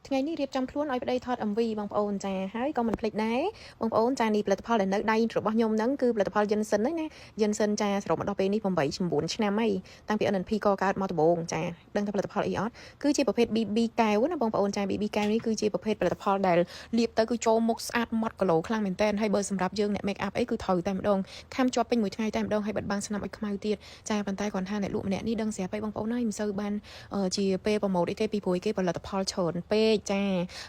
ថ្ងៃនេះរៀបចំខ្លួនឲ្យប្តីថត MV បងប្អូនចាហើយក៏មិនភ្លេចដែរបងប្អូនចានេះផលិតផលដែលនៅដៃរបស់ខ្ញុំហ្នឹងគឺផលិតផល Jensen ហ្នឹងណា Jensen ចាសរុបមកដល់ពេលនេះ8 9ឆ្នាំហើយតាំងពី NNP កកើតមកដំបូងចាដឹងថាផលិតផលអីអត់គឺជាប្រភេទ BB កែវណាបងប្អូនចា BB កែវនេះគឺជាប្រភេទផលិតផលដែលលាបទៅគឺចូលមុខស្អាតម៉ត់គីឡូខ្លាំងមែនតើហើយបើសម្រាប់យើងអ្នក make up អីគឺត្រូវតែម្ដងខាំជាប់ពេញមួយថ្ងៃតែម្ដងហើយបិទបាំងស្នាមឲ្យខ្មៅទៀតចាប៉ុន្តែគាត់ថាអ្នកលក់ម្នាក់នេះដឹងស្រាប់ហើយបងប្អូនហើយមិនសូវបានជាពេលប្រម៉ូទអីទេពីព្រោះគេផលិតផលច្រើនពេកចា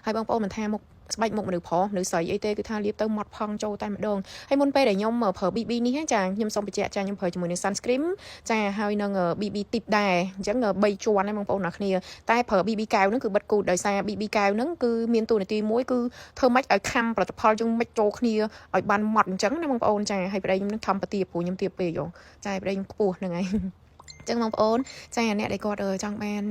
ហើយបងប្អូនមិនថាមុខស្បែកមុខមនុស្សប្រុសមនុស្សស្រីអីទេគឺថាលាបទៅម៉ត់ផង់ចូលតែម្ដងហើយមុនពេលដែលខ្ញុំប្រើ BB នេះចាខ្ញុំសូមបញ្ជាក់ចាខ្ញុំប្រើជាមួយនឹង sunscreen ចាហើយនឹង BB tip ដែរអញ្ចឹង3ជាន់ហ្នឹងបងប្អូនអ្នកគ្នាតែប្រើ BB កែវហ្នឹងគឺបិទគូតដោយសារ BB កែវហ្នឹងគឺមានតួនាទីមួយគឺធ្វើម៉េចឲ្យខំផលិតផលយើងមិនចូលគ្នាឲ្យបានម៉ត់អញ្ចឹងណាបងប្អូនចាហើយប្តីខ្ញុំនឹងខំប្រទាព្រោះខ្ញុំទាបពេកចាប្តីខ្ញុំខ្ពស់ហ្នឹងហើយចឹងបងប្អូនចាអ្នកដែលគាត់ចង់បាន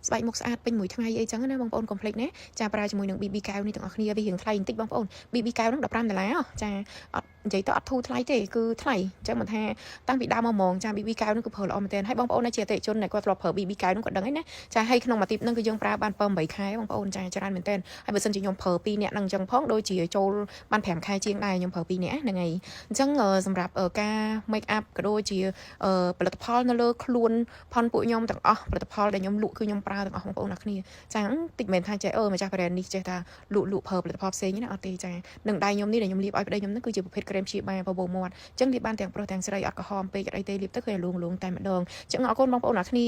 ស្បែកមុខស្អាតពេញមួយថ្ងៃអីចឹងណាបងប្អូនកុំភ្លេចណាចាប្រើជាមួយនឹង BB កែវនេះទាំងអស់គ្នាវារៀងថ្លៃបន្តិចបងប្អូន BB កែវហ្នឹង$15ចាអត់និយាយទៅអត់ធូរថ្លៃទេគឺថ្លៃចឹងមិនថាតាំងពីដើមមកហ្មងចា BB កែវហ្នឹងគឺប្រើល្អមែនទែនហើយបងប្អូនជាអតិថិជនដែលគាត់ធ្លាប់ប្រើ BB កែវហ្នឹងគាត់ដឹងហើយណាចាហើយក្នុងមួយទីបហ្នឹងគឺយើងប្រើបាន7 8ខែបងប្អូនចាច្រើនមែនទែនហើយបើសិនជាខ្ញុំប្រើ2នាក់ហ្នឹងអញ្ចឹងផងដូចជាចូលបាន5ខែជាងដែរខ្ញុំប្រើ2នាក់ហ្នឹងហើយអញ្ចឹងសម្រាប់ការ make up ក៏ដូចជាផលិតផលនៅលើខ្លួនផនពួកខ្ញុំទាំងអស់ផលិតផលដែលខ្ញុំលក់គឺខ្ញុំប្រើទាំងអស់បងប្អូនអ្នកគ្នាចាតិចមែនថាចេះម្ចាស់ brand នេះចេះថាលក់ប្រើផលិតផលផ្សេងណាអត់ទេចានឹងដៃខ្ញុំនេះដែលខ្ញុំលាបឲ្យប្តីខ្ញុំហ្នឹងគឺជាប្រភេទក្រែមព្យាបាលបបោមាត់អញ្ចឹងលាបបានទាំងប្រុសទាំងស្រីអត់ក្រហមពេកអត់អីទេលាបទៅគឺលួងតែម្ដងអញ្ចឹងអរគុណបងប្អូនអ្នកគ្នា